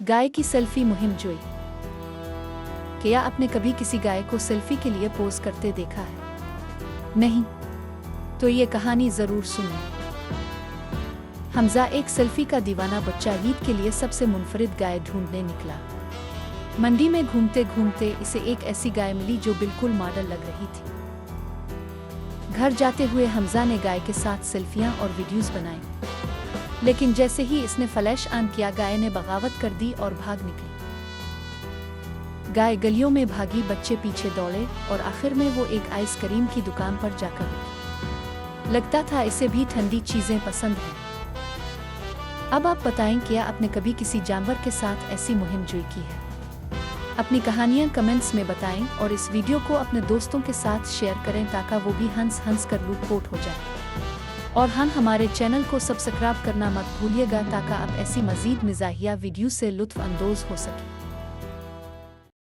गाय की सेल्फी मुहिम जोई। क्या आपने कभी किसी गाय को सेल्फी के लिए पोज करते देखा है? नहीं? तो ये कहानी जरूर सुनिए। हमजा एक सेल्फी का दीवाना बच्चा ईद के लिए सबसे मुनफरिद गाय ढूंढने निकला। मंडी में घूमते घूमते इसे एक ऐसी गाय मिली जो बिल्कुल मॉडल लग रही थी। घर जाते हुए हमजा ने गाय के साथ सेल्फियां और वीडियोस बनाए, लेकिन जैसे ही इसने फ्लैश ऑन किया गाय ने बगावत कर दी और भाग निकली। गाय गलियों में भागी, बच्चे पीछे दौड़े और आखिर में वो एक आइसक्रीम की दुकान पर जाकर रुकी। लगता था इसे भी ठंडी चीजें पसंद हैं। अब आप बताएं, क्या आपने कभी किसी जानवर के साथ ऐसी मुहिम जोई की है? अपनी कहानियां कमेंट्स में बताएं और इस वीडियो को अपने दोस्तों के साथ शेयर करें ताकि वो भी हंस हंस कर लूटपोट हो जाए। और हमारे चैनल को सब्सक्राइब करना मत भूलिएगा ताकि आप ऐसी मज़ीद मिज़ाहिया वीडियो से लुत्फ़ अंदोज़ हो सकें।